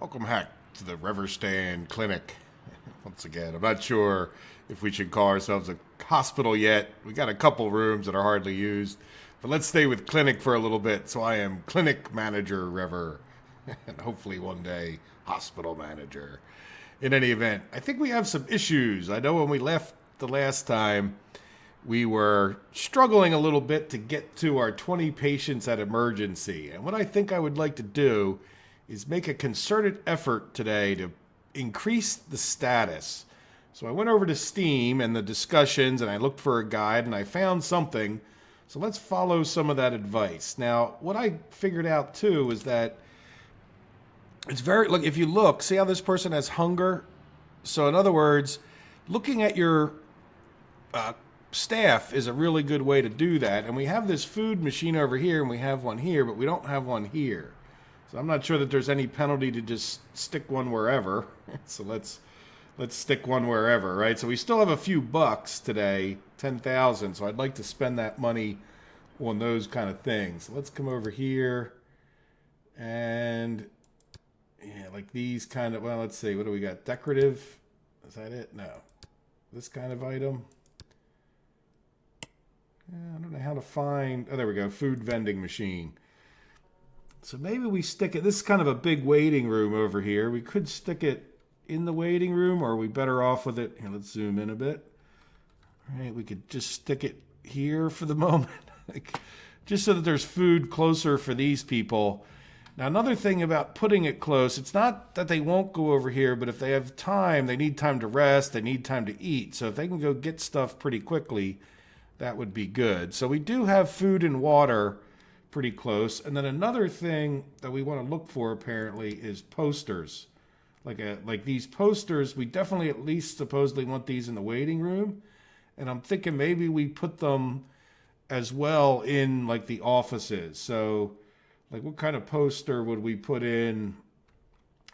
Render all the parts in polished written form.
Welcome back to the Riverstand Clinic. Once again, I'm not sure if we should call ourselves a hospital yet. We got a couple rooms that are hardly used. But let's stay with clinic for a little bit. So I am clinic manager River, and hopefully one day hospital manager. In any event, I think we have some issues. I know when we left the last time, we were struggling a little bit to get to our 20 patients at emergency. And what I think I would like to do is make a concerted effort today to increase the status. So I went over to Steam and the discussions and I looked for a guide and I found something. So let's follow some of that advice. Now, what I figured out too is that it's very, look, if you look, see how this person has hunger? So in other words, looking at your staff is a really good way to do that. And we have this food machine over here and we have one here, but we don't have one here. So I'm not sure that there's any penalty to just stick one wherever. So let's stick one wherever, right? So we still have a few bucks today, 10,000. So I'd like to spend that money on those kind of things. So let's come over here and yeah, like these kind of, well, let's see, what do we got? Decorative, is that it? No. This kind of item. I don't know how to find, oh, there we go, food vending machine. So maybe we stick it, this is kind of a big waiting room over here. We could stick it in the waiting room, or are we better off with it? Here, let's zoom in a bit. All right, we could just stick it here for the moment. Just so that there's food closer for these people. Now, another thing about putting it close, it's not that they won't go over here, but if they have time, they need time to rest, they need time to eat. So if they can go get stuff pretty quickly, that would be good. So we do have food and water pretty close. And then another thing that we want to look for apparently is posters. Like these posters, we definitely at least supposedly want these in the waiting room. And I'm thinking maybe we put them as well in like the offices. So like what kind of poster would we put in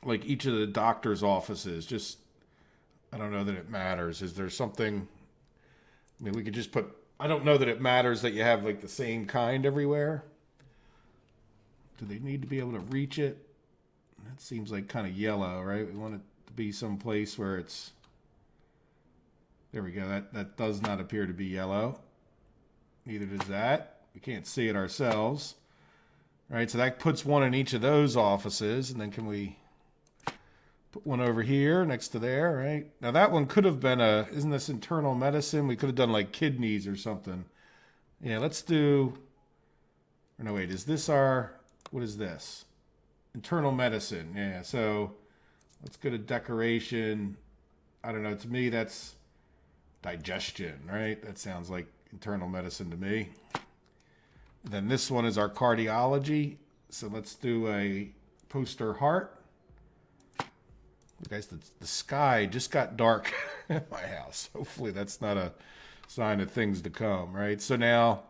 like each of the doctor's offices? Just, I don't know that it matters. Is there something, I mean, we could just put, I don't know that it matters that you have like the same kind everywhere. Do they need to be able to reach it? That seems like kind of yellow, right? We want it to be some place where it's, there we go. That does not appear to be yellow. Neither does that. We can't see it ourselves. Right, so that puts one in each of those offices. And then can we put one over here next to there, right? Now that one could have been isn't this internal medicine? We could have done like kidneys or something. Yeah, let's do, or no, wait, is this our, what is this? Internal medicine, yeah. So let's go to decoration. I don't know, to me that's digestion, right? That sounds like internal medicine to me. Then this one is our cardiology. So let's do a poster heart. Guys, the sky just got dark at my house. Hopefully that's not a sign of things to come, right? So now,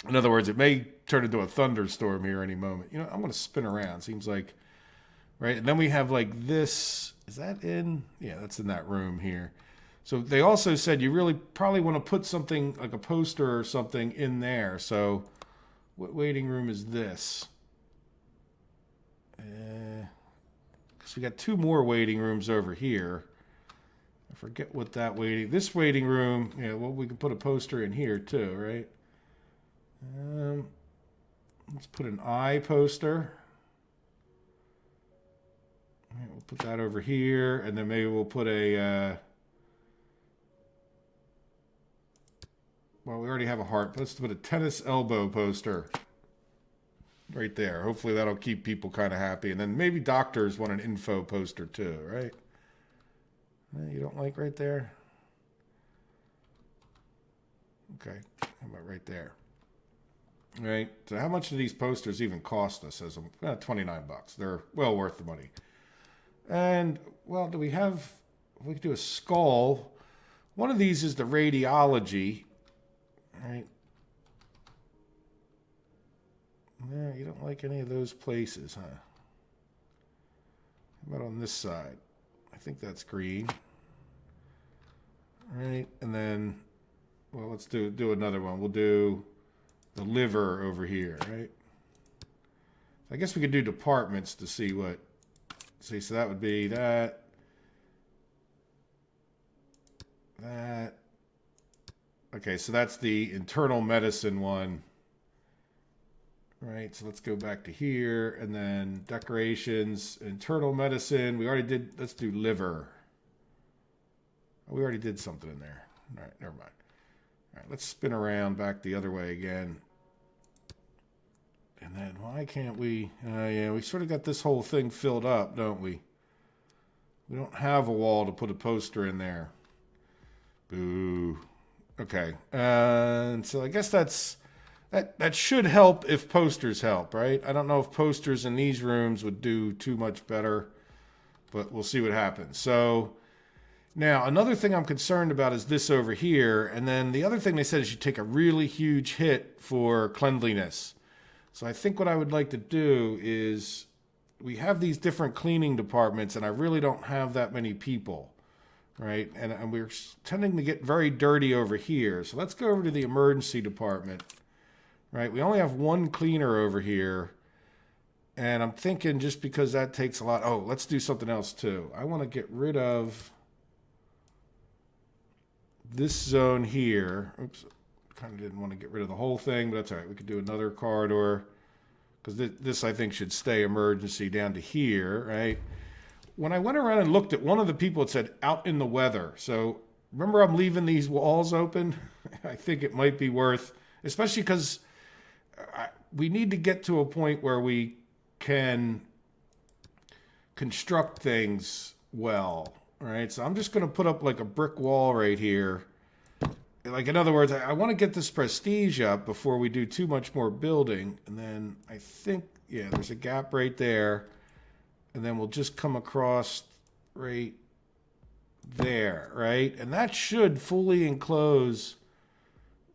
in other words, it may turn into a thunderstorm here any moment. You know, I'm going to spin around. Seems like, right? And then we have like this. Is that in? Yeah, that's in that room here. So they also said you really probably want to put something like a poster or something in there. So what waiting room is this? Because we got two more waiting rooms over here. I forget what that waiting... This waiting room, yeah, well, we can put a poster in here too, right? Let's put an eye poster. All right, we'll put that over here, and then maybe we'll put a... well, we already have a heart. Let's put a tennis elbow poster right there. Hopefully that'll keep people kind of happy. And then maybe doctors want an info poster too, right? You don't like right there? Okay, how about right there? All right, so how much do these posters even cost us? As $29. They're well worth the money. And, well, do we have, we could do a skull. One of these is the radiology, right? Yeah, you don't like any of those places, huh? How about on this side? I think that's green. All right, and then, well, let's do another one. We'll do the liver over here, right? I guess we could do departments to see what See, so that would be that. That. Okay, so that's the internal medicine one. Right, so let's go back to here, and then decorations, internal medicine. We already did, let's do liver. Oh, we already did something in there. All right, never mind. All right, let's spin around back the other way again. And then why can't we, yeah, we sort of got this whole thing filled up, don't we? We don't have a wall to put a poster in there. Boo. Okay, and so I guess that should help if posters help, right? I don't know if posters in these rooms would do too much better, but we'll see what happens. So now another thing I'm concerned about is this over here. And then the other thing they said is you take a really huge hit for cleanliness. So I think what I would like to do is we have these different cleaning departments and I really don't have that many people, right? And we're tending to get very dirty over here. So let's go over to the emergency department. Right, we only have one cleaner over here, and I'm thinking just because that takes a lot. Oh, let's do something else too. I want to get rid of this zone here. Oops, kind of didn't want to get rid of the whole thing, but that's all right. We could do another corridor because this I think should stay emergency down to here, right? When I went around and looked at one of the people, it said out in the weather. So remember, I'm leaving these walls open. I think it might be worth, especially because we need to get to a point where we can construct things well, right? So I'm just going to put up like a brick wall right here. Like, in other words, I want to get this prestige up before we do too much more building. And then I think, yeah, there's a gap right there. And then we'll just come across right there, right? And that should fully enclose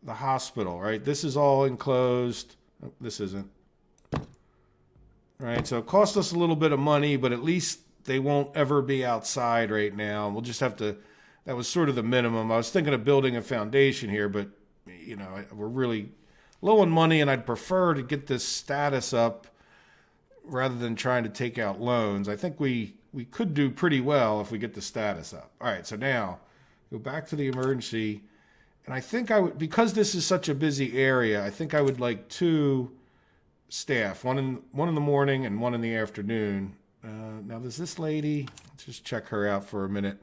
the hospital, right? This is all enclosed. Oh, this isn't. Right, so it cost us a little bit of money, but at least they won't ever be outside right now. We'll just have to, that was sort of the minimum. I was thinking of building a foundation here, but, you know, we're really low on money, and I'd prefer to get this status up rather than trying to take out loans. I think we could do pretty well if we get the status up. All right, so now go back to the emergency. And I think I would, because this is such a busy area, I think I would like two staff, one in the morning and one in the afternoon. Now, there's this lady. Let's just check her out for a minute.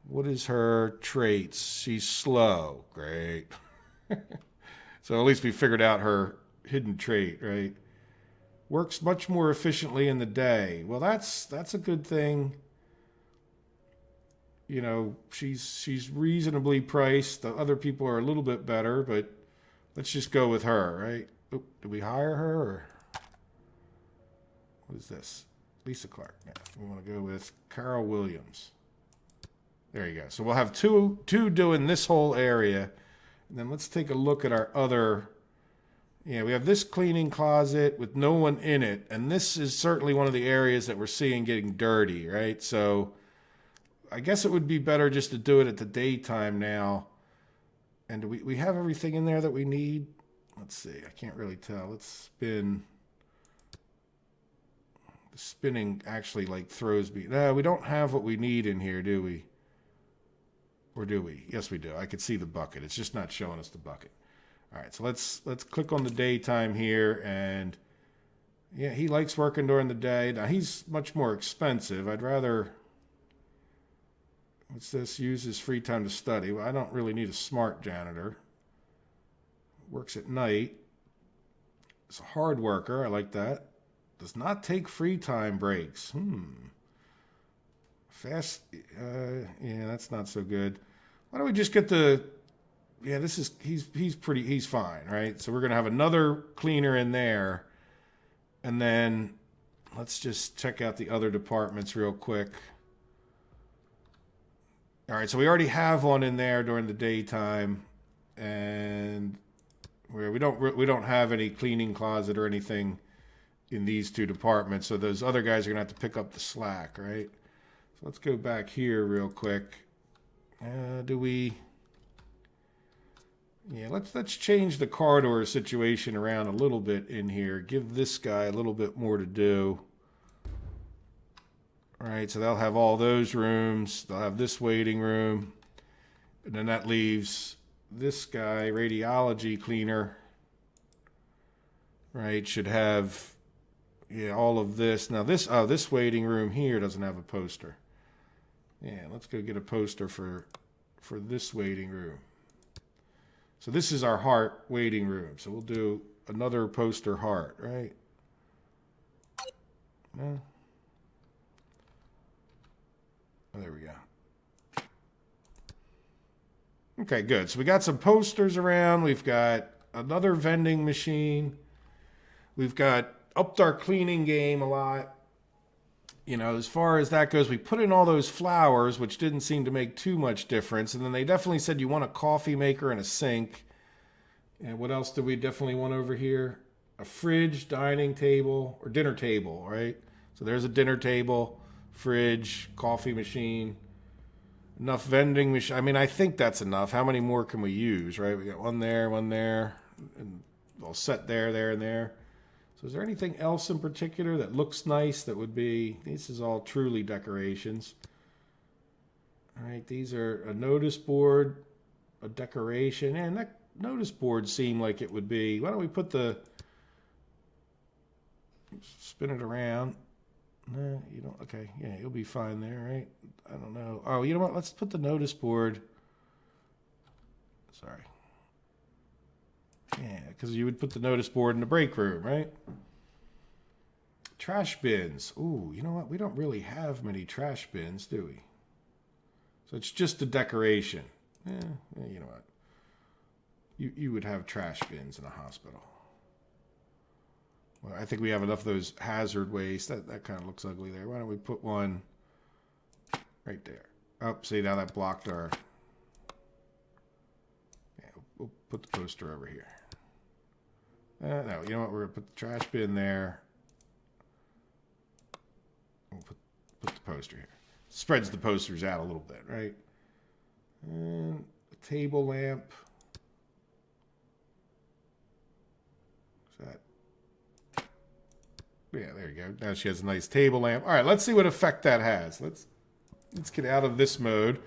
What is her traits? She's slow. Great. So at least we figured out her hidden trait, right? Works much more efficiently in the day. Well, that's a good thing. You know, she's reasonably priced. The other people are a little bit better, but let's just go with her, right? Oh, did we hire her? Or what is this? Lisa Clark. Yeah, we want to go with Carol Williams. There you go. So we'll have two doing this whole area. And then let's take a look at our other. Yeah, we have this cleaning closet with no one in it. And this is certainly one of the areas that we're seeing getting dirty, right? So I guess it would be better just to do it at the daytime now. And do we have everything in there that we need? Let's see. I can't really tell. Let's spin. The spinning actually like throws me. No, we don't have what we need in here, do we? Or do we? Yes, we do. I could see the bucket. It's just not showing us the bucket. All right, so let's click on the daytime here. And yeah, he likes working during the day. Now, he's much more expensive. I'd rather... What's this? Use his free time to study. Well, I don't really need a smart janitor. Works at night. It's a hard worker. I like that. Does not take free time breaks. Fast. Yeah, that's not so good. Why don't we just get the... Yeah, this is... He's fine, right? So we're going to have another cleaner in there. And then let's just check out the other departments real quick. All right, so we already have one in there during the daytime, and we don't have any cleaning closet or anything in these two departments. So those other guys are gonna have to pick up the slack, right? So let's go back here real quick. Do we? Yeah, let's change the corridor situation around a little bit in here. Give this guy a little bit more to do. right? So they'll have all those rooms. They'll have this waiting room. And then that leaves this guy, radiology cleaner, right? Should have, yeah, all of this. Now this waiting room here doesn't have a poster. Yeah, let's go get a poster for this waiting room. So this is our heart waiting room. So we'll do another poster heart, right? No. Oh, there we go. Okay, good. So we got some posters around. We've got another vending machine. We've got upped our cleaning game a lot. You know, as far as that goes, we put in all those flowers, which didn't seem to make too much difference. And then they definitely said you want a coffee maker and a sink. And what else do we definitely want over here? A fridge, dining table, or dinner table, right? So there's a dinner table, fridge, coffee machine. Enough vending machine. I mean, I think that's enough. How many more can we use, right? We got one there, and all set there, and there. So is there anything else in particular that looks nice that would be... This is all truly decorations. All right, these are a notice board, a decoration, and that notice board seemed like it would be... Why don't we put the... Spin it around. No, you don't. Okay, yeah, you'll be fine there, right? I don't know. Oh, you know what? Let's put the notice board. Sorry. Yeah, because you would put the notice board in the break room, right? Trash bins. Ooh, you know what? We don't really have many trash bins, do we? So it's just a decoration. Yeah, you know what? You would have trash bins in a hospital. Well, I think we have enough of those hazard waste. That kind of looks ugly there. Why don't we put one right there? Oh, see, now that blocked our... Yeah, we'll put the poster over here. No, you know what? We're going to put the trash bin there. We'll put the poster here. Spreads the posters out a little bit, right? And a table lamp. What's that? Yeah, there you go. Now she has a nice table lamp. All right, let's see what effect that has. Let's get out of this mode,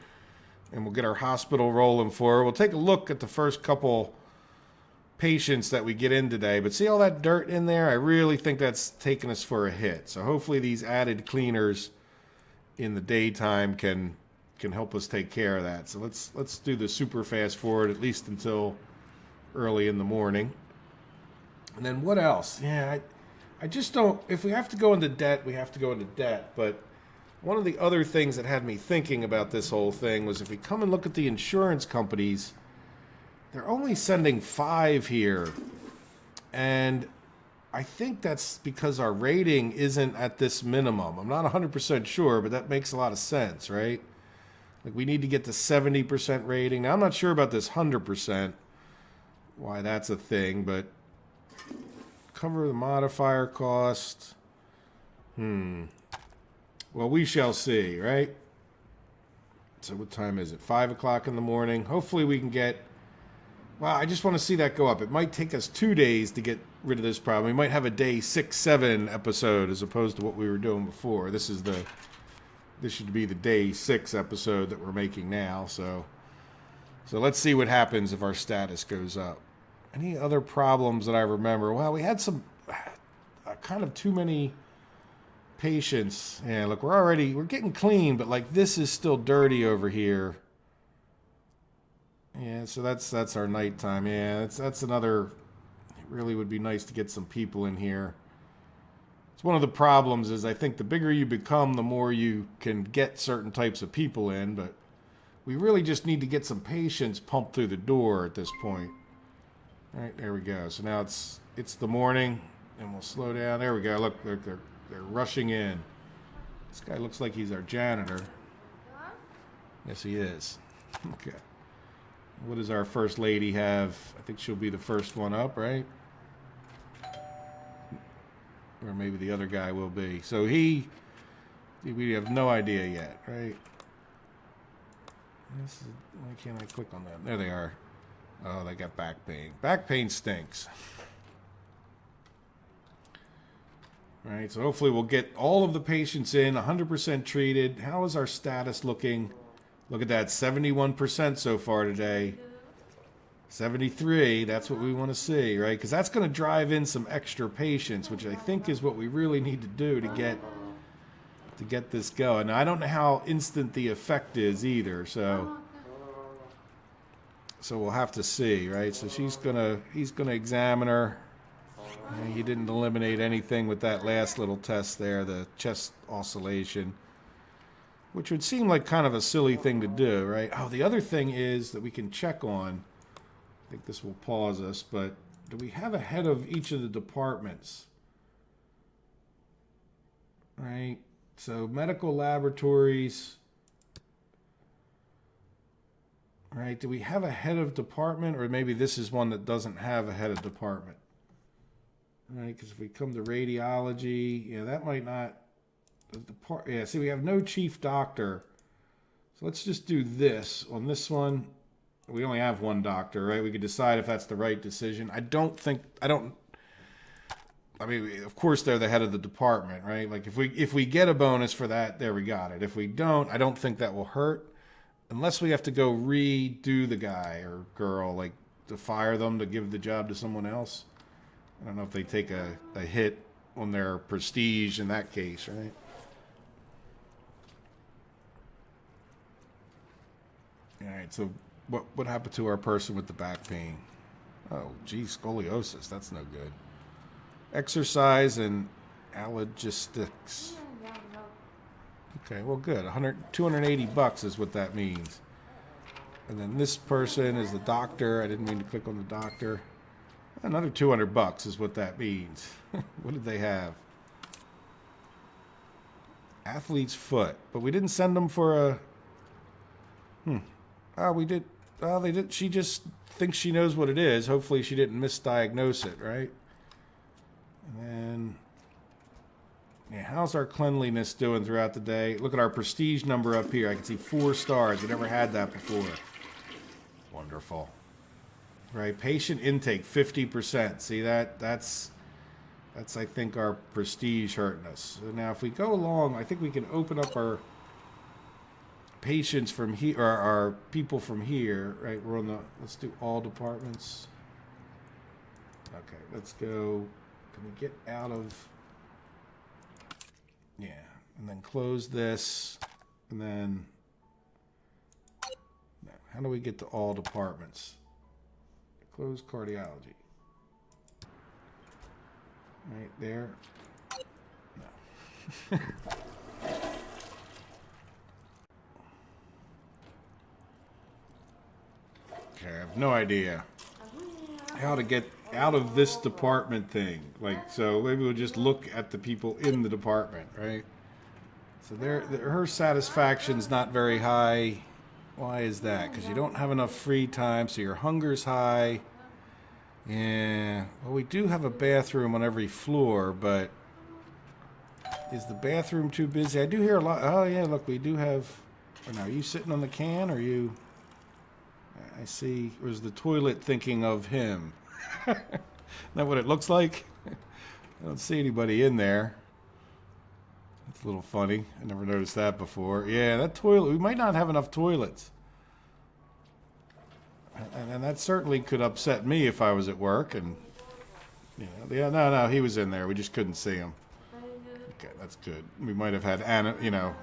and we'll get our hospital rolling for her. We'll take a look at the first couple patients that we get in today. But see all that dirt in there? I really think that's taking us for a hit. So hopefully these added cleaners in the daytime can help us take care of that. So let's do the super fast forward, at least until early in the morning. And then what else? Yeah, I just don't... If we have to go into debt, we have to go into debt. But one of the other things that had me thinking about this whole thing was if we come and look at the insurance companies, they're only sending 5 here. And I think that's because our rating isn't at this minimum. I'm not 100% sure, but that makes a lot of sense, right? Like we need to get to 70% rating. Now, I'm not sure about this 100%, why that's a thing, but... Cover the modifier cost. Well, we shall see, right? So what time is it? 5 o'clock in the morning. Hopefully we can get... Well, I just want to see that go up. It might take us 2 days to get rid of this problem. We might have a day 6, 7 episode as opposed to what we were doing before. This should be the day 6 episode that we're making now. So let's see what happens if our status goes up. Any other problems that I remember? Well, we had some kind of too many patients. Yeah, look, we're getting clean, but like this is still dirty over here. Yeah, so that's our nighttime. Yeah, that's another... It really would be nice to get some people in here. It's one of the problems is I think the bigger you become, the more you can get certain types of people in, but we really just need to get some patients pumped through the door at this point. All right, there we go. So now it's the morning, and we'll slow down. There we go. Look, they're rushing in. This guy looks like he's our janitor. Yes, he is. Okay. What does our first lady have? I think she'll be the first one up, right? Or maybe the other guy will be. So we have no idea yet, right? Why can't I click on that? There they are. Oh, they got back pain. Back pain stinks. All right, so hopefully we'll get all of the patients in, 100% treated. How is our status looking? Look at that, 71% so far today. 73, that's what we want to see, right? Because that's going to drive in some extra patients, which I think is what we really need to do to get this going. Now, I don't know how instant the effect is either, so we'll have to see, right? So he's gonna examine her. He didn't eliminate anything with that last little test there, the chest oscillation, which would seem like kind of a silly thing to do, right? Oh, the other thing is that we can check on. I think this will pause us, but do we have a head of each of the departments? Right? So medical laboratories. Right? Do we have a head of department? Or maybe this is one that doesn't have a head of department. Right? Because if we come to radiology, yeah, that might not. Yeah, see, we have no chief doctor. So let's just do this. On this one, we only have one doctor, right? We could decide if that's the right decision. I mean, of course they're the head of the department, right? Like if we get a bonus for that, there we got it. If we don't, I don't think that will hurt. Unless we have to go redo the guy or girl, like to fire them to give the job to someone else. I don't know if they take a hit on their prestige in that case, right? All right, so what happened to our person with the back pain? Oh, geez, scoliosis. That's no good. Exercise and allergistics. Okay, well, good. $280 is what that means. And then this person is the doctor. I didn't mean to click on the doctor. Another $200 is what that means. What did they have? Athlete's foot. But we didn't send them for a... Oh, we did. Oh, they did. She just thinks she knows what it is. Hopefully she didn't misdiagnose it, right? And then... Yeah, how's our cleanliness doing throughout the day? Look at our prestige number up here. I can see 4 stars. We never had that before. Wonderful. Right, patient intake, 50%. See that? That's I think, our prestige hurting us. So now if we go along, I think we can open up our patients from here, or our people from here, right? We're on the, let's do all departments. Okay, let's go. Can we get out of... Yeah, and then close this, and then, no, how do we get to all departments? Close cardiology. Right there. No. Okay, I have no idea how to get out of this department thing. Like, so maybe we'll just look at the people in the department, right? So her satisfaction's not very high. Why is that? Because you don't have enough free time, so your hunger's high. Yeah, well, we do have a bathroom on every floor, but is the bathroom too busy? I do hear a lot. Oh, yeah, look, we do have... Now, are you sitting on the can, or are you... I see. Or is the toilet thinking of him? Isn't that what it looks like? I don't see anybody in there. That's a little funny. I never noticed that before. Yeah, that toilet. We might not have enough toilets. And that certainly could upset me if I was at work. And, you know, yeah, no, he was in there. We just couldn't see him. Okay, that's good. We might have had, you know,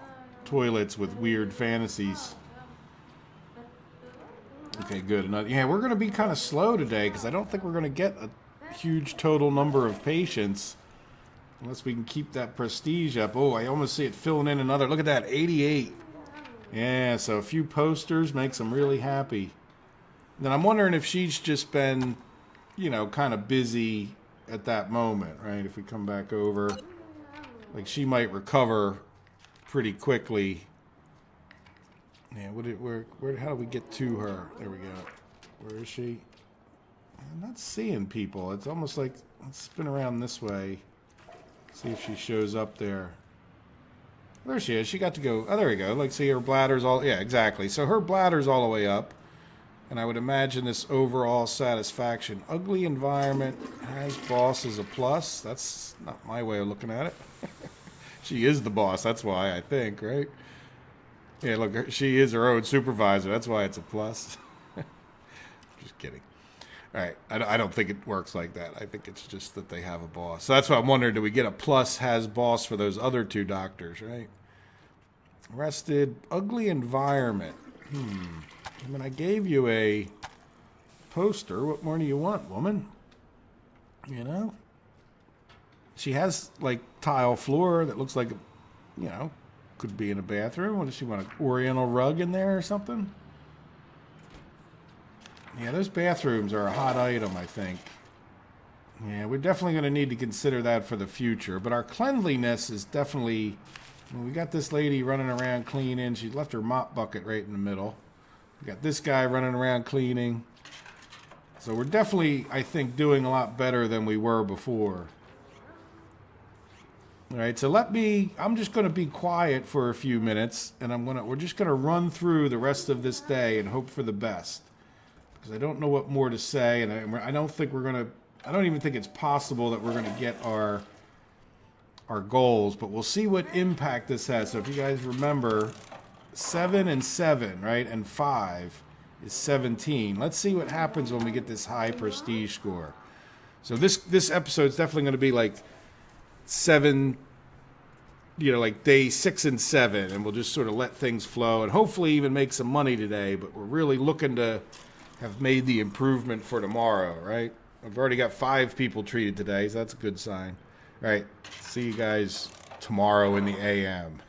toilets with weird fantasies. Okay, good. Yeah, we're going to be kind of slow today because I don't think we're going to get a huge total number of patients unless we can keep that prestige up. Oh, I almost see it filling in another. Look at that, 88. Yeah, so a few posters makes them really happy. Then I'm wondering if she's just been, you know, kind of busy at that moment, right? If we come back over, like she might recover pretty quickly. Yeah, where, how do we get to her? There we go. Where is she? I'm not seeing people. It's almost like, let's spin around this way. See if she shows up there. There she is. She got to go. Oh, there we go. Like, see, her bladder's all, yeah, exactly. So her bladder's all the way up. And I would imagine this overall satisfaction. Ugly environment has boss as a plus. That's not my way of looking at it. She is the boss. That's why, I think, right? Yeah, look, she is her own supervisor. That's why it's a plus. Just kidding. All right. I don't think it works like that. I think it's just that they have a boss. So that's why I'm wondering, do we get a plus has boss for those other two doctors, right? Rested. Ugly environment. I mean, I gave you a poster. What more do you want, woman? You know? She has, like, tile floor that looks like, you know, could be in a bathroom. What does she want, an oriental rug in there or something? Yeah, those bathrooms are a hot item, I think. Yeah, we're definitely going to need to consider that for the future. But our cleanliness is definitely... we got this lady running around cleaning. She left her mop bucket right in the middle. We got this guy running around cleaning. So we're definitely, I think, doing a lot better than we were before. All right, so I'm just going to be quiet for a few minutes, and we're just going to run through the rest of this day and hope for the best. Because I don't know what more to say, and I don't even think it's possible that we're going to get our goals, but we'll see what impact this has. So if you guys remember, 7 and 7, right, and 5 is 17. Let's see what happens when we get this high prestige score. So this episode's definitely going to be like 7, like day 6 and 7, and we'll just sort of let things flow and hopefully even make some money today, but we're really looking to have made the improvement for tomorrow, right? I've already got 5 people treated today, so that's a good sign. All right, see you guys tomorrow in the AM.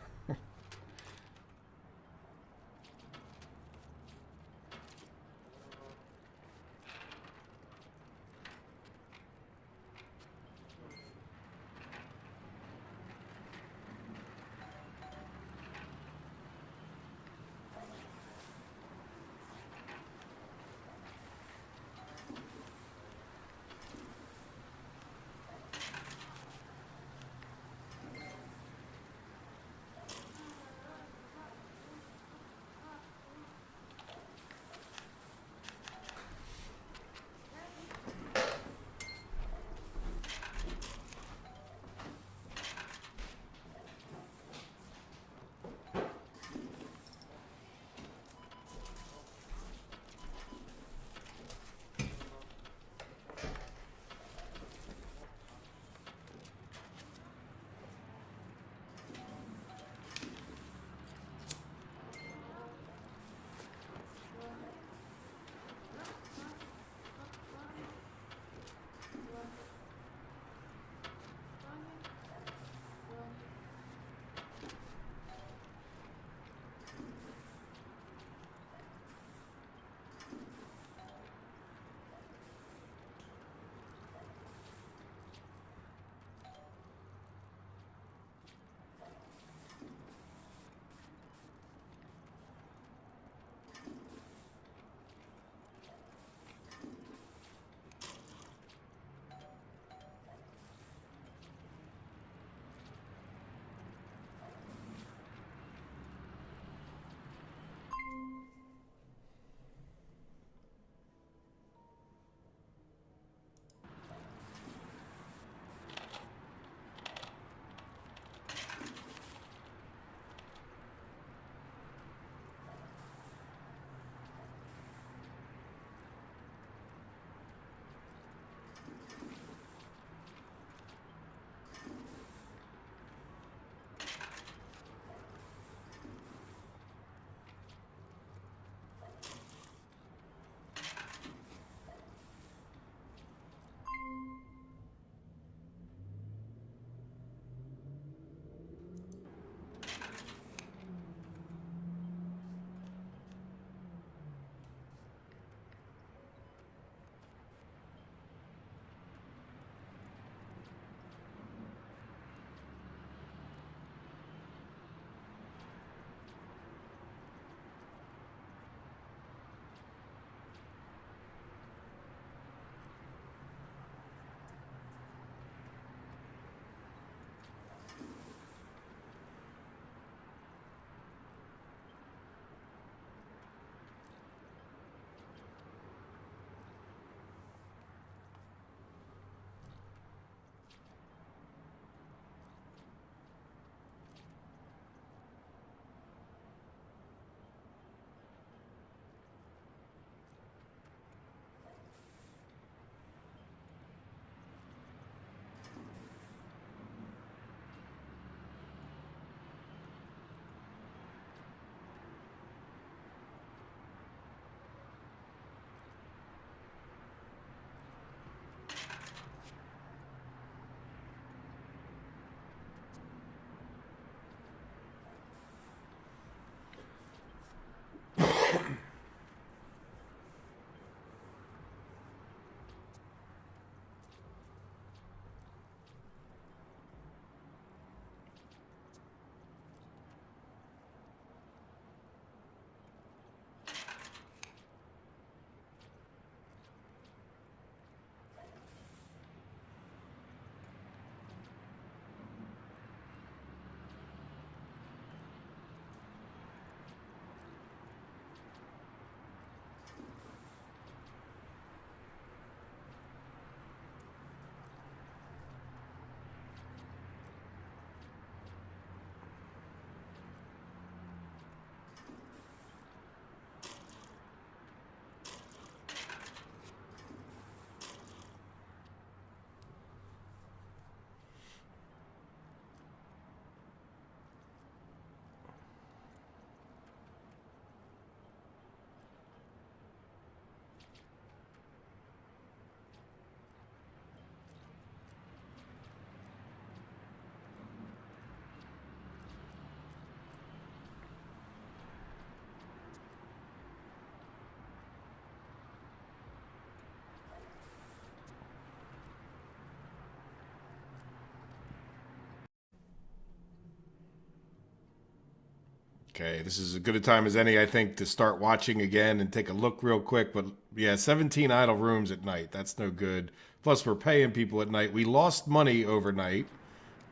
Okay, this is as good a time as any, I think, to start watching again and take a look real quick. But yeah, 17 idle rooms at night. That's no good. Plus, we're paying people at night. We lost money overnight.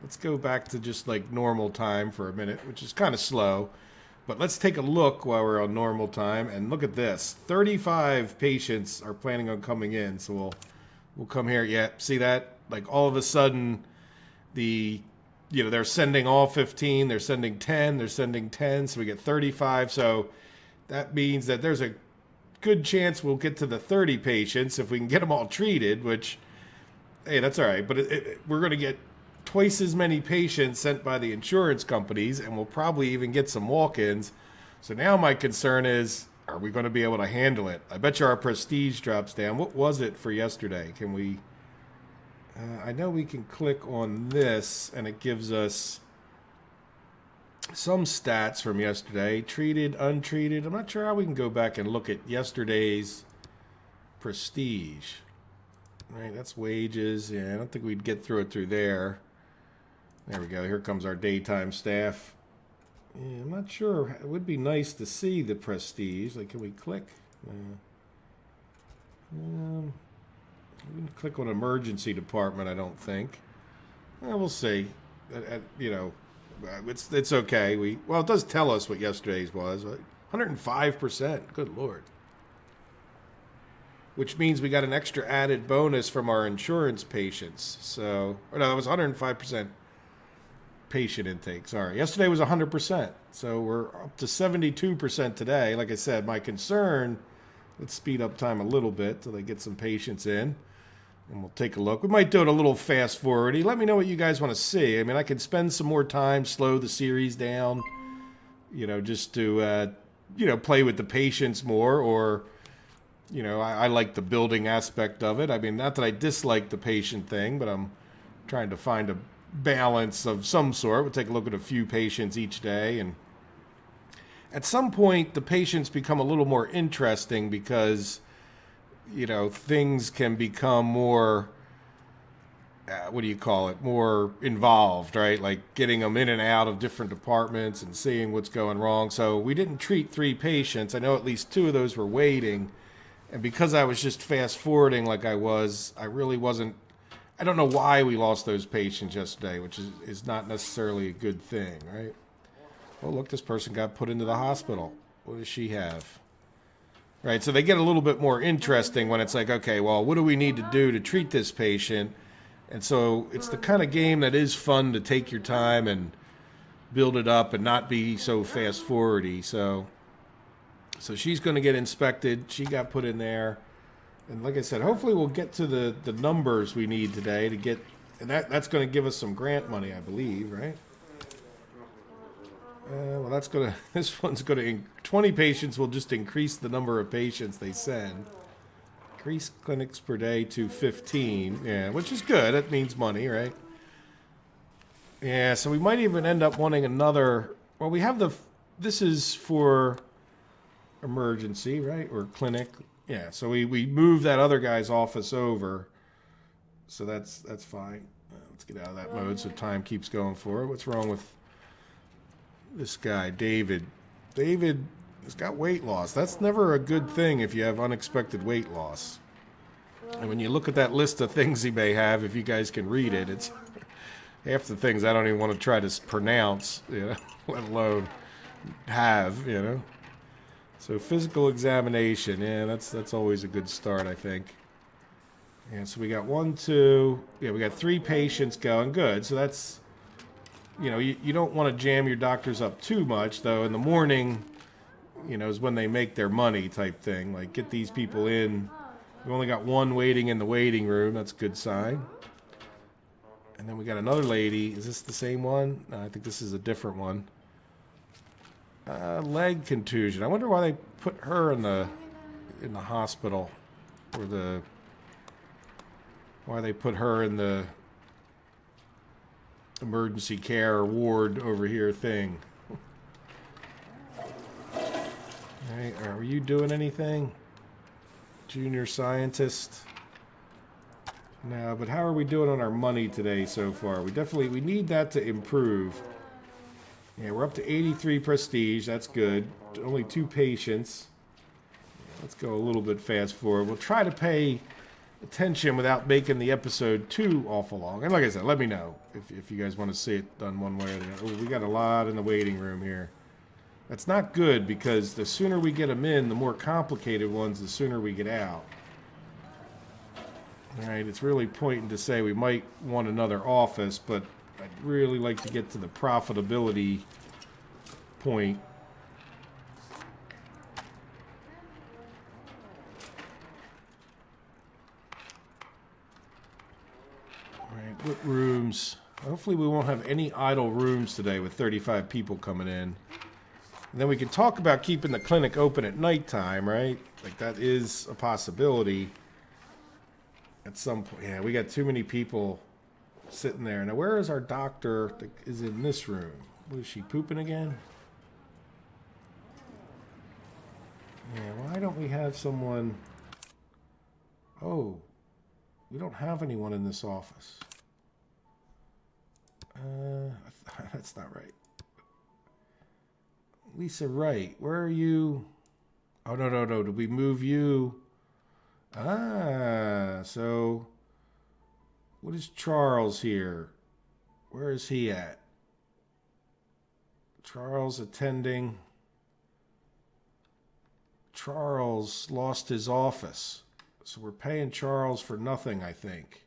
Let's go back to just like normal time for a minute, which is kind of slow. But let's take a look while we're on normal time and look at this. 35 patients are planning on coming in, so we'll come here. Yeah, see that? Like all of a sudden, they're sending all 15, they're sending 10, they're sending 10, so we get 35. So that means that there's a good chance we'll get to the 30 patients if we can get them all treated, which, hey, that's all right. But we're going to get twice as many patients sent by the insurance companies, and we'll probably even get some walk-ins. So now my concern is, are we going to be able to handle it? I bet you our prestige drops down. What was it for yesterday? Can we... I know we can click on this, and it gives us some stats from yesterday. Treated, untreated. I'm not sure how we can go back and look at yesterday's prestige. All right, that's wages. Yeah, I don't think we'd get through it through there. There we go. Here comes our daytime staff. Yeah, I'm not sure. It would be nice to see the prestige. Like, can we click? We can click on emergency department, I don't think. We'll see. It's okay. It does tell us what yesterday's was. 105%. Good Lord. Which means we got an extra added bonus from our insurance patients. So, that was 105% patient intake. Sorry. Yesterday was 100%. So we're up to 72% today. Like I said, my concern, let's speed up time a little bit till they get some patients in. And we'll take a look. We might do it a little fast forwardy. Let me know what you guys want to see. I mean, I could spend some more time, slow the series down, just to, play with the patients more. Or, I like the building aspect of it. I mean, not that I dislike the patient thing, but I'm trying to find a balance of some sort. We'll take a look at a few patients each day. And at some point, the patients become a little more interesting because... things can become more, more involved, right? Like getting them in and out of different departments and seeing what's going wrong. So we didn't treat 3 patients. I know at least 2 of those were waiting. And because I was just fast forwarding like I really wasn't, I don't know why we lost those patients yesterday, which is not necessarily a good thing, right? Oh, look, this person got put into the hospital. What does she have? Right, so they get a little bit more interesting when it's like, okay, well, what do we need to do to treat this patient? And so it's the kind of game that is fun to take your time and build it up and not be so fast-forwardy. So she's going to get inspected. She got put in there. And like I said, hopefully we'll get to the numbers we need today to get, and that's going to give us some grant money, I believe, right? This one's going to, 20 patients will just increase the number of patients they send. Increase clinics per day to 15. Yeah, which is good. That means money, right? Yeah, so we might even end up wanting another, well, we have this is for emergency, right? Or clinic. Yeah, so we move that other guy's office over. So that's fine. Let's get out of that mode so time keeps going forward. What's wrong with this guy, David? David has got weight loss. That's never a good thing if you have unexpected weight loss. And when you look at that list of things he may have, if you guys can read it, it's half the things I don't even want to try to pronounce, let alone have, So physical examination, yeah, that's always a good start, I think. And so we got 1, 2, we got 3 patients going. Good. So that's, you don't want to jam your doctors up too much, though. In the morning, is when they make their money type thing. Like, get these people in. We only got 1 waiting in the waiting room. That's a good sign. And then we got another lady. Is this the same one? No, I think this is a different one. Leg contusion. I wonder why they put her in the hospital, or why they put her in the emergency care ward over here thing. All right, are you doing anything? Junior scientist? No, but how are we doing on our money today so far? We need that to improve. Yeah, we're up to 83 prestige. That's good. Only 2 patients. Let's go a little bit fast forward. We'll try to pay attention without making the episode too awful long. And like I said, let me know if you guys want to see it done one way or the other. Oh, we got a lot in the waiting room here. That's not good because the sooner we get them in, the more complicated ones, the sooner we get out. All right, it's really pointing to say we might want another office, but I'd really like to get to the profitability point. All right, what rooms? Hopefully we won't have any idle rooms today with 35 people coming in. And then we can talk about keeping the clinic open at nighttime, right? Like that is a possibility at some point. Yeah, we got too many people sitting there. Now, where is our doctor that is in this room? What, is she pooping again? Yeah, why don't we have someone... Oh, we don't have anyone in this office. That's not right. Lisa Wright, where are you? Oh, no. Did we move you? So what is Charles here? Where is he at? Charles attending. Charles lost his office. So we're paying Charles for nothing, I think.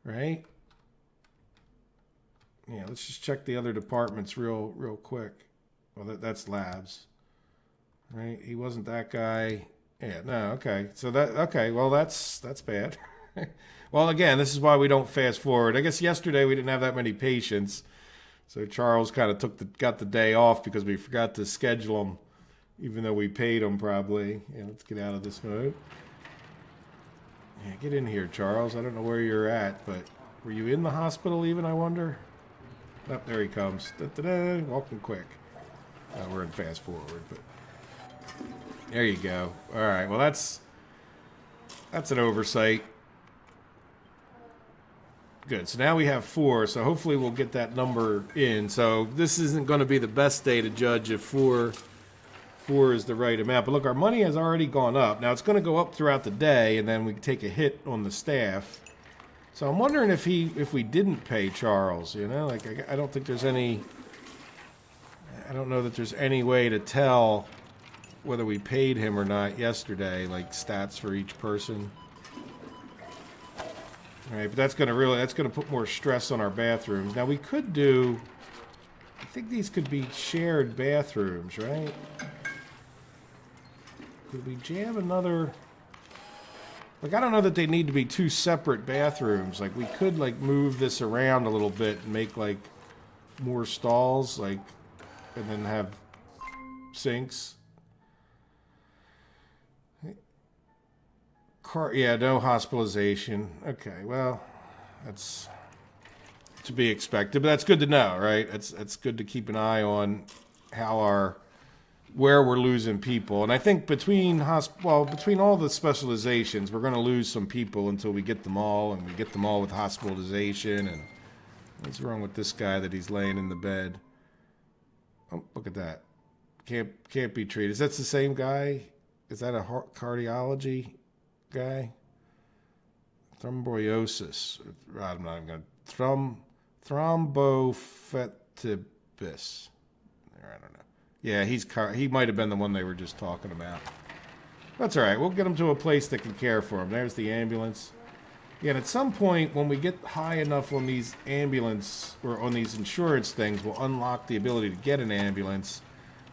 Right? Yeah, let's just check the other departments real quick. Well, that's labs. Right? He wasn't that guy. Yeah, no, okay. So well that's bad. Well, again, this is why we don't fast forward. I guess yesterday we didn't have that many patients. So Charles kind of got the day off because we forgot to schedule him, even though we paid him probably. Yeah, let's get out of this mode. Yeah, get in here, Charles. I don't know where you're at, but were you in the hospital even, I wonder? Oh, there he comes. Da-da-da, walking quick. We're in fast forward, but there you go. All right, well, that's an oversight. Good, so now we have 4, so hopefully we'll get that number in. So this isn't going to be the best day to judge if 4 is the right amount. But look, our money has already gone up. Now it's going to go up throughout the day, and then we can take a hit on the staff. So I'm wondering if we didn't pay Charles, you know? Like, I don't think there's any... I don't know that there's any way to tell whether we paid him or not yesterday, like stats for each person. All right, but that's going to put more stress on our bathrooms. Now we could do, I think these could be shared bathrooms, right? Could we jam another? Like, I don't know that they need to be 2 separate bathrooms. Like, we could like move this around a little bit and make like more stalls, like, and then have sinks. Yeah, no hospitalization. Okay, well, that's to be expected, but that's good to know, right? That's good to keep an eye on where we're losing people. And I think between all the specializations, we're going to lose some people until we get them all, and we get them all with hospitalization. And what's wrong with this guy that he's laying in the bed? Oh, look at that. Can't be treated. Is that the same guy? Is that a cardiology guy? Thrombosis. I'm not even going to... Thrombophlebitis. I don't know. Yeah, he might have been the one they were just talking about. That's all right. We'll get him to a place that can care for him. There's the ambulance. Yeah, and at some point, when we get high enough on these ambulance or on these insurance things, we'll unlock the ability to get an ambulance,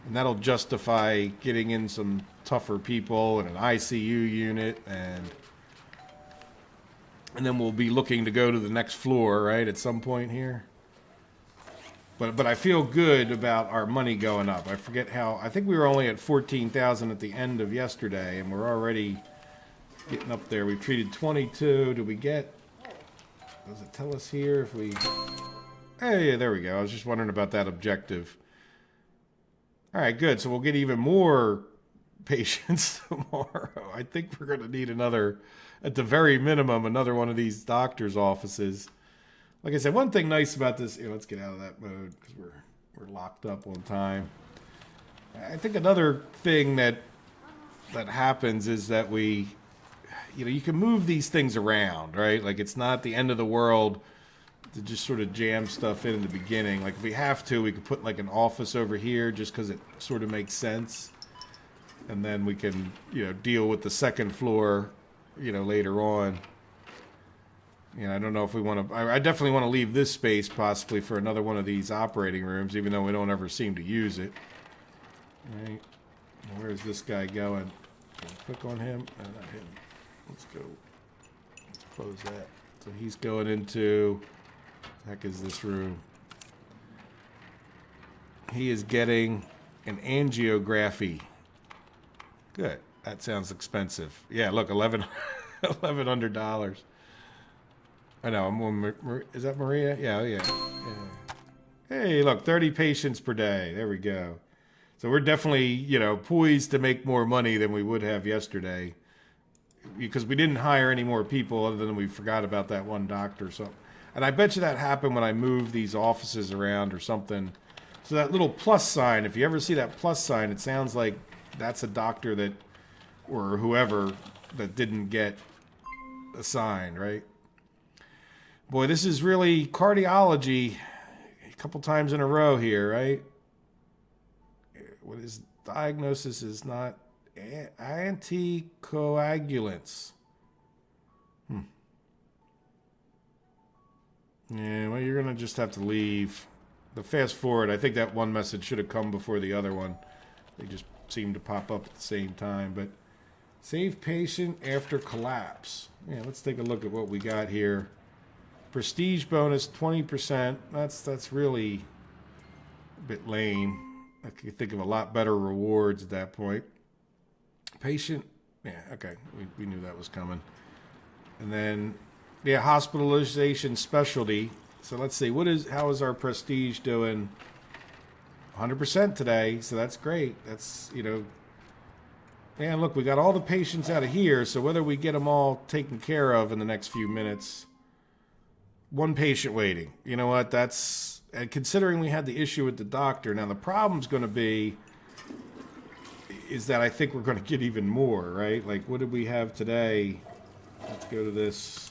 and that'll justify getting in some tougher people and an ICU unit, and then we'll be looking to go to the next floor, right, at some point here. But I feel good about our money going up. I forget how. I think we were only at 14,000 at the end of yesterday, and we're already getting up there. We've treated 22. Do we get... Does it tell us here if we... Hey, there we go. I was just wondering about that objective. All right, good. So we'll get even more patients tomorrow. I think we're going to need another, at the very minimum, another one of these doctor's offices. Like I said, one thing nice about this... let's get out of that mode because we're we're locked up on time. I think another thing that happens is that you can move these things around, right? Like it's not the end of the world to just sort of jam stuff in the beginning. Like if we have to, we could put like an office over here just because it sort of makes sense. And then we can, deal with the second floor, later on. I don't know if we want to, I definitely want to leave this space possibly for another one of these operating rooms, even though we don't ever seem to use it. Right. Where's this guy going? Click on him. Not him. Let's go. Let's close that. So he's going into, the heck is this room? He is getting an angiography. Good. That sounds expensive. Yeah, look, $1,100. I know. Is that Maria? Yeah. Hey, look, 30 patients per day. There we go. So we're definitely, poised to make more money than we would have yesterday, because we didn't hire any more people other than we forgot about that one doctor. So, and I bet you that happened when I moved these offices around or something. So that little plus sign, if you ever see that plus sign, it sounds like that's a doctor that, or whoever, that didn't get assigned, right? Boy, this is really cardiology a couple times in a row here, right? What is diagnosis is not anticoagulants. Yeah, well, you're going to just have to leave. The fast forward, I think that one message should have come before the other one. They just seem to pop up at the same time. But save patient after collapse. Yeah, let's take a look at what we got here. Prestige bonus 20%. That's really a bit lame. I could think of a lot better rewards at that point. Patient, yeah, okay, we knew that was coming. And then, yeah, hospitalization specialty. So let's see, how is our prestige doing? 100% today, so that's great. That's, and look, we got all the patients out of here, so whether we get them all taken care of in the next few minutes, one patient waiting. You know what, and considering we had the issue with the doctor, now the problem's going to be is that I think we're going to get even more, right? Like, what did we have today? Let's go to this.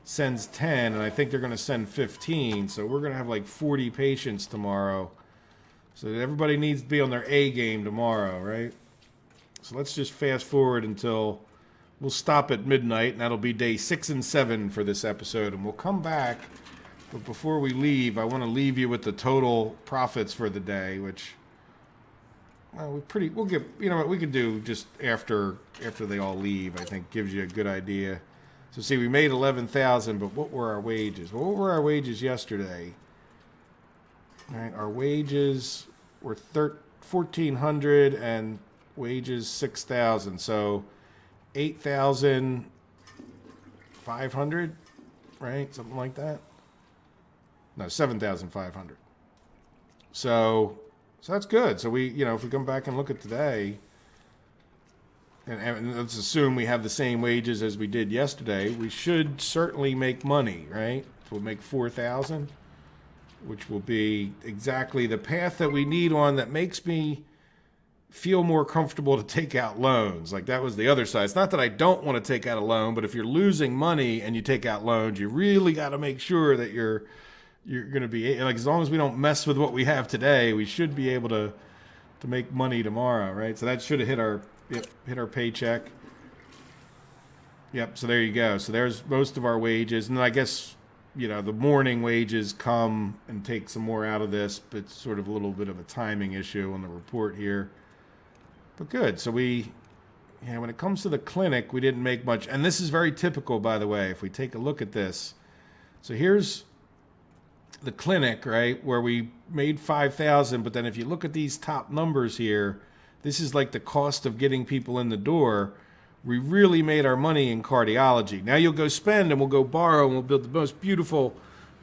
Sends 10, and I think they're going to send 15, so we're going to have like 40 patients tomorrow. So everybody needs to be on their A game tomorrow, right? So let's just fast forward until we'll stop at midnight, and that'll be day 6 and 7 for this episode, and we'll come back. But before we leave, I want to leave you with the total profits for the day, which, well, we'll get, what we could do just after they all leave, I think gives you a good idea. So see, we made 11,000, but what were our wages? Well, what were our wages yesterday? All right, our wages were 1,400 and wages 6,000. So 8,500, right? Something like that. No, 7,500. So that's good. So we, if we come back and look at today, and let's assume we have the same wages as we did yesterday, we should certainly make money, right? So we'll make 4,000, which will be exactly the path that we need on that makes me feel more comfortable to take out loans. Like, that was the other side. It's not that I don't want to take out a loan, but if you're losing money and you take out loans, you really got to make sure that you're going to be, like, as long as we don't mess with what we have today, we should be able to make money tomorrow, right? So that should have hit our paycheck. Yep, so there you go. So there's most of our wages. And then I guess, the morning wages come and take some more out of this, but it's sort of a little bit of a timing issue on the report here. But good. So when it comes to the clinic, we didn't make much. And this is very typical, by the way, if we take a look at this. So here's the clinic, right, where we made 5,000. But then if you look at these top numbers here, this is like the cost of getting people in the door. We really made our money in cardiology. Now you'll go spend and we'll go borrow and we'll build the most beautiful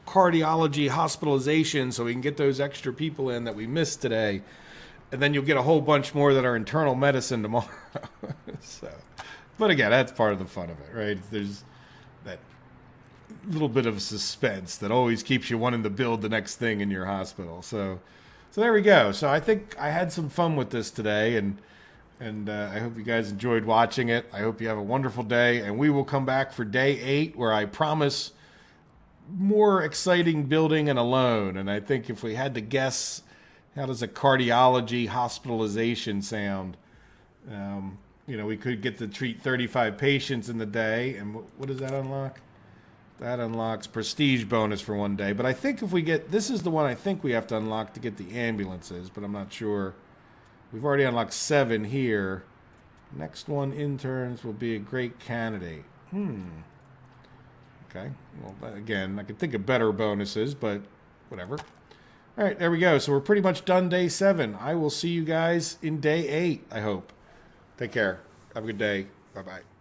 cardiology hospitalization so we can get those extra people in that we missed today. And then you'll get a whole bunch more that are internal medicine tomorrow. But again, that's part of the fun of it, right? There's that little bit of suspense that always keeps you wanting to build the next thing in your hospital. So there we go. So I think I had some fun with this today, and I hope you guys enjoyed watching it. I hope you have a wonderful day, and we will come back for day 8, where I promise more exciting building and alone. And I think if we had to guess, how does a cardiology hospitalization sound? We could get to treat 35 patients in the day. And what does that unlock? That unlocks prestige bonus for one day. But I think if we get, this is the one I think we have to unlock to get the ambulances, but I'm not sure. We've already unlocked 7 here. Next one, interns, will be a great candidate. Okay. Well, again, I could think of better bonuses, but whatever. All right, there we go. So we're pretty much done day 7. I will see you guys in day 8, I hope. Take care. Have a good day. Bye-bye.